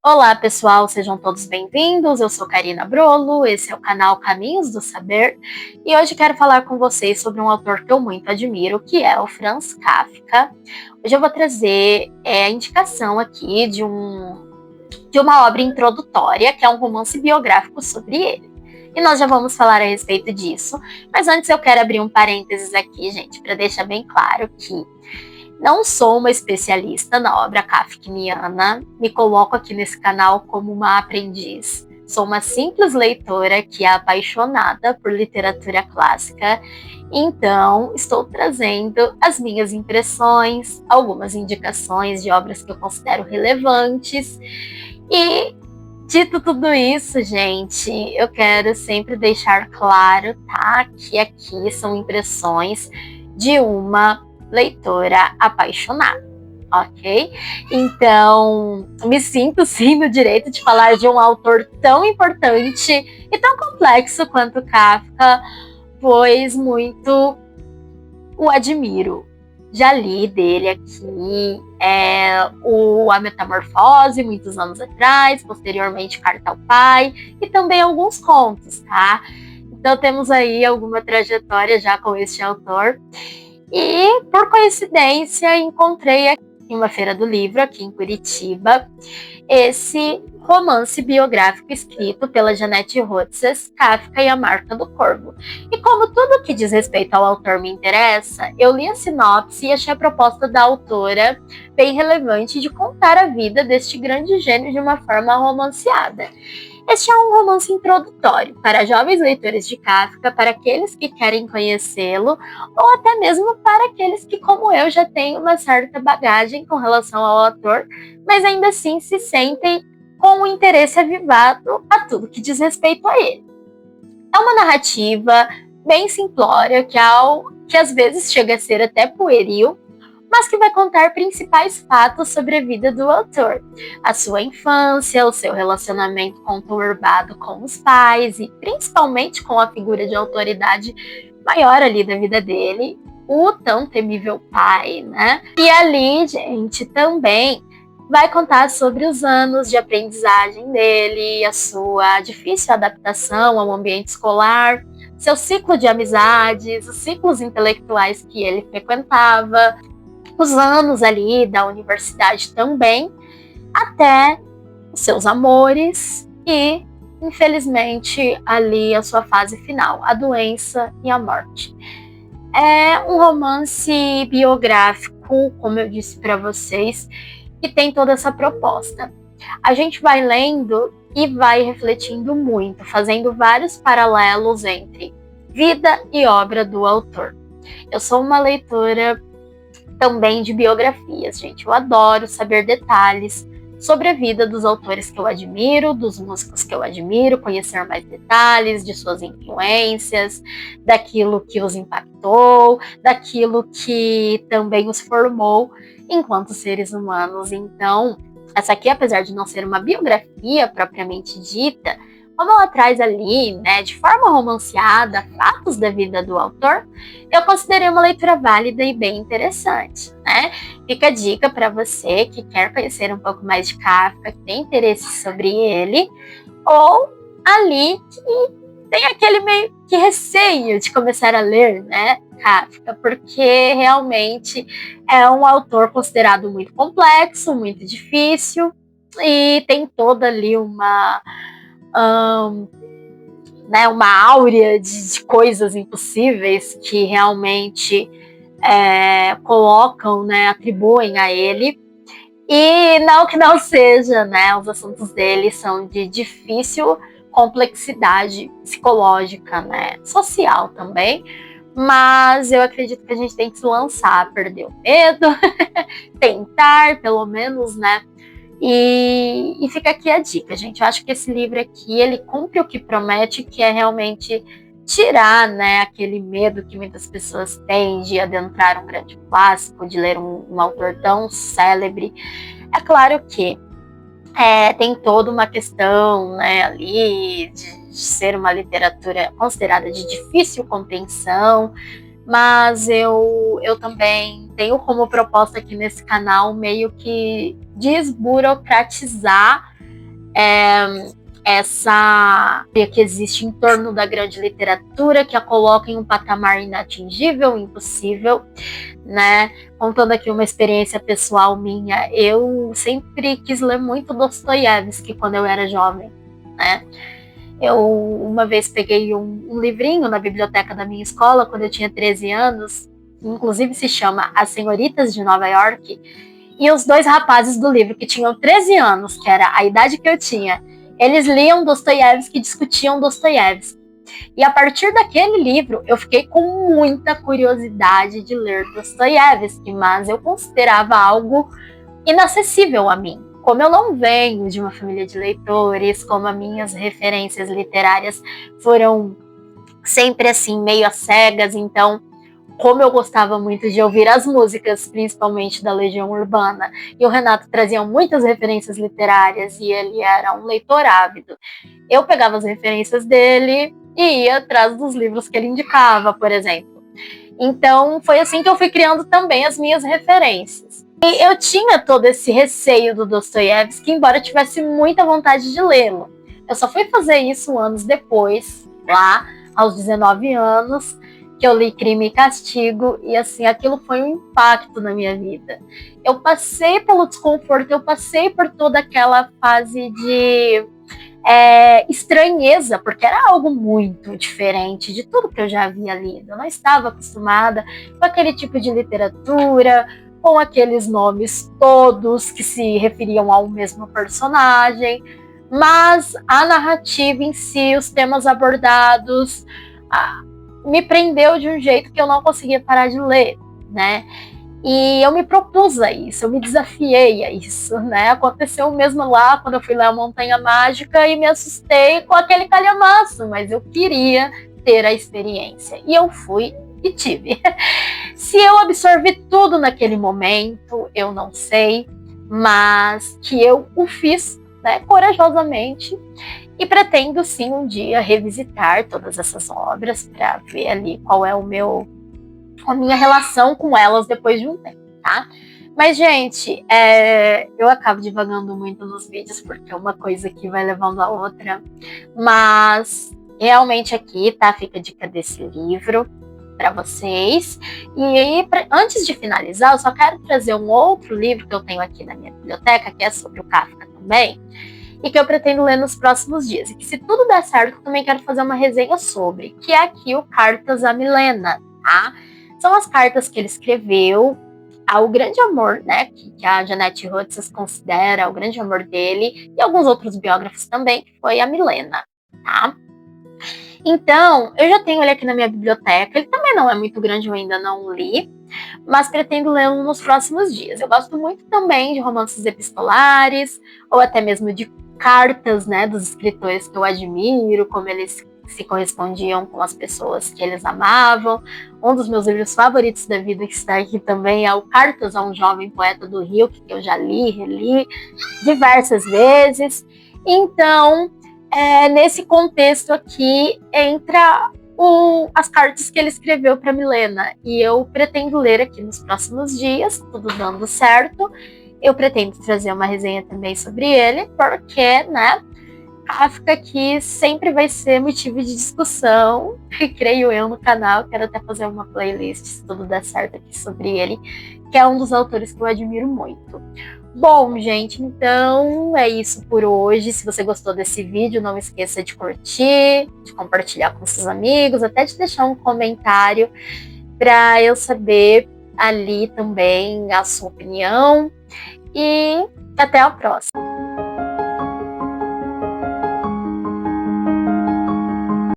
Olá, pessoal, sejam todos bem-vindos. Eu sou Karina Brolo, esse é o canal Caminhos do Saber e hoje quero falar com vocês sobre um autor que eu muito admiro, que é o Franz Kafka. Hoje eu vou trazer a indicação aqui de uma obra introdutória, que é um romance biográfico sobre ele. E nós já vamos falar a respeito disso, mas antes eu quero abrir um parênteses aqui, gente, para deixar bem claro que não sou uma especialista na obra kafkiana, me coloco aqui nesse canal como uma aprendiz. Sou uma simples leitora que é apaixonada por literatura clássica, então estou trazendo as minhas impressões, algumas indicações de obras que eu considero relevantes. E dito tudo isso, gente, eu quero sempre deixar claro, tá, que aqui são impressões de uma leitora apaixonada, ok? Então, me sinto sim no direito de falar de um autor tão importante e tão complexo quanto Kafka, pois muito o admiro. Já li dele aqui A Metamorfose, muitos anos atrás, posteriormente Carta ao Pai, e também alguns contos, tá? Então temos aí alguma trajetória já com este autor. E, por coincidência, encontrei aqui em uma feira do livro, aqui em Curitiba, esse romance biográfico escrito pela Janete Rotzes, Kafka e a Marca do Corvo. E como tudo que diz respeito ao autor me interessa, eu li a sinopse e achei a proposta da autora bem relevante de contar a vida deste grande gênio de uma forma romanceada. Este é um romance introdutório para jovens leitores de Kafka, para aqueles que querem conhecê-lo, ou até mesmo para aqueles que, como eu, já têm uma certa bagagem com relação ao autor, mas ainda assim se sentem com o interesse avivado a tudo que diz respeito a ele. É uma narrativa bem simplória, que às vezes chega a ser até pueril, mas que vai contar principais fatos sobre a vida do autor, a sua infância, o seu relacionamento conturbado com os pais e principalmente com a figura de autoridade maior ali da vida dele, o tão temível pai, né? E ali, gente, também vai contar sobre os anos de aprendizagem dele, a sua difícil adaptação ao ambiente escolar, seu ciclo de amizades, os ciclos intelectuais que ele frequentava, os anos ali da universidade também, até os seus amores e, infelizmente, ali a sua fase final, a doença e a morte. É um romance biográfico, como eu disse para vocês, que tem toda essa proposta. A gente vai lendo e vai refletindo muito, fazendo vários paralelos entre vida e obra do autor. Eu sou uma leitora também de biografias, gente. Eu adoro saber detalhes sobre a vida dos autores que eu admiro, dos músicos que eu admiro, conhecer mais detalhes de suas influências, daquilo que os impactou, daquilo que também os formou enquanto seres humanos. Então, essa aqui, apesar de não ser uma biografia propriamente dita, como ela traz ali, né, de forma romanceada, fatos da vida do autor, eu considerei uma leitura válida e bem interessante, né? Fica a dica para você que quer conhecer um pouco mais de Kafka, que tem interesse sobre ele, ou ali que tem aquele meio que receio de começar a ler, né, Kafka, porque realmente é um autor considerado muito complexo, muito difícil, e tem toda ali né, uma áurea de coisas impossíveis que realmente colocam, né, atribuem a ele. E não que não seja, né, os assuntos dele são de difícil complexidade psicológica, né, social também, mas eu acredito que a gente tem que se lançar, perder o medo, tentar, pelo menos, né, e fica aqui a dica, gente. Eu acho que esse livro aqui, ele cumpre o que promete, que é realmente tirar, né, aquele medo que muitas pessoas têm de adentrar um grande clássico, de ler um autor tão célebre. É claro que tem toda uma questão, né, ali de ser uma literatura considerada de difícil compreensão, mas eu também tenho como proposta aqui nesse canal meio que desburocratizar essa que existe em torno da grande literatura, que a coloca em um patamar inatingível, impossível, né? Contando aqui uma experiência pessoal minha, eu sempre quis ler muito Dostoiévski quando eu era jovem, né? Eu uma vez peguei um livrinho na biblioteca da minha escola, quando eu tinha 13 anos, inclusive se chama As Senhoritas de Nova York, e os dois rapazes do livro, que tinham 13 anos, que era a idade que eu tinha, eles liam Dostoiévski e discutiam Dostoiévski. E a partir daquele livro, eu fiquei com muita curiosidade de ler Dostoiévski, mas eu considerava algo inacessível a mim. Como eu não venho de uma família de leitores, como as minhas referências literárias foram sempre assim, meio às cegas, então como eu gostava muito de ouvir as músicas, principalmente da Legião Urbana, e o Renato trazia muitas referências literárias e ele era um leitor ávido, eu pegava as referências dele e ia atrás dos livros que ele indicava, por exemplo. Então, foi assim que eu fui criando também as minhas referências. E eu tinha todo esse receio do Dostoiévski, embora eu tivesse muita vontade de lê-lo. Eu só fui fazer isso anos depois, lá aos 19 anos, que eu li Crime e Castigo, e assim, aquilo foi um impacto na minha vida. Eu passei pelo desconforto, eu passei por toda aquela fase de estranheza, porque era algo muito diferente de tudo que eu já havia lido. Eu não estava acostumada com aquele tipo de literatura, com aqueles nomes todos que se referiam ao mesmo personagem, mas a narrativa em si, os temas abordados, me prendeu de um jeito que eu não conseguia parar de ler, né? E eu me propus a isso, eu me desafiei a isso, né? Aconteceu mesmo lá quando eu fui ler A Montanha Mágica e me assustei com aquele calhamaço, mas eu queria ter a experiência. E eu fui e tive. Se eu absorvi tudo naquele momento, eu não sei, mas que eu o fiz, né, corajosamente. E pretendo sim um dia revisitar todas essas obras para ver ali qual é a minha relação com elas depois de um tempo, tá? Mas, gente, eu acabo divagando muito nos vídeos porque uma coisa aqui vai levando a outra. Mas realmente aqui, tá? Fica a dica desse livro para vocês. E aí, antes de finalizar, eu só quero trazer um outro livro que eu tenho aqui na minha biblioteca, que é sobre o Kafka também, e que eu pretendo ler nos próximos dias. E que, se tudo der certo, eu também quero fazer uma resenha sobre, que é aqui o Cartas a Milena, tá? São as cartas que ele escreveu ao grande amor, né, que a Janette Hudson considera o grande amor dele, e alguns outros biógrafos também, que foi a Milena, tá? Então, eu já tenho ele aqui na minha biblioteca, ele também não é muito grande, eu ainda não li, mas pretendo lê-lo nos próximos dias. Eu gosto muito também de romances epistolares, ou até mesmo de cartas, né, dos escritores que eu admiro, como eles se correspondiam com as pessoas que eles amavam. Um dos meus livros favoritos da vida, que está aqui também, é o Cartas a um Jovem Poeta do Rio, que eu já li, reli diversas vezes. Então, nesse contexto aqui, entra as cartas que ele escreveu para Milena, e eu pretendo ler aqui nos próximos dias, tudo dando certo. Eu pretendo trazer uma resenha também sobre ele, porque, né, Kafka aqui sempre vai ser motivo de discussão, creio eu, no canal. Quero até fazer uma playlist, se tudo der certo, aqui sobre ele, que é um dos autores que eu admiro muito. Bom, gente, então é isso por hoje. Se você gostou desse vídeo, não esqueça de curtir, de compartilhar com seus amigos, até de deixar um comentário para eu saber ali também a sua opinião. E até a próxima!